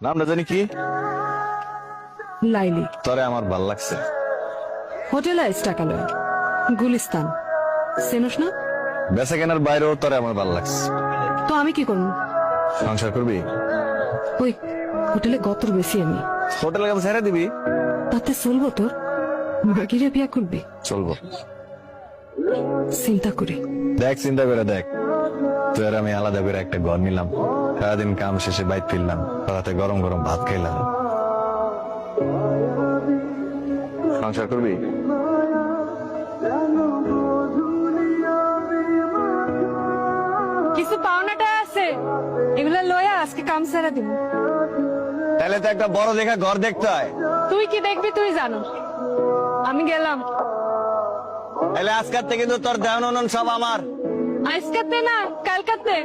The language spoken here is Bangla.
নামটা জানি কি? লাইলি। তরে আমার ভাল লাগছে। হোটেল আইস টাকা লয়, গুলিস্তান চেনস না? বেচা কেনার বাইরেও তরে আমার ভাল লাগছে। তো আমি কি করবো? সংসার করবি? ওই হোটেলে গতর বেশি আমি। হোটেলে কাছে ছেড়ে দিবি? তাতে চলবো তোর? মাগিরে বিয়া করবি? চলবো। চিন্তা করি। দেখ চিন্তা করে দেখ, তুই আর আমি আলাদা করে একটা ঘর নিলাম, সারাদিন কাম শেষে বাইক ফিরলাম, রাতে গরম গরম ভাত খাইলাম। সংসার করবি? কিছু পাওনাটা আছে, এগুলা লয়া আজকে কাম ছেড়ে দিব। তাহলে তো একটা বড় দেখা ঘর দেখতে হয়। তুই কি দেখবি তুই জানো, আমি গেলাম। তাহলে আজকার থেকে কিন্তু তোর দেওয়ান সব আমার। আজকাতে না কালকাতে।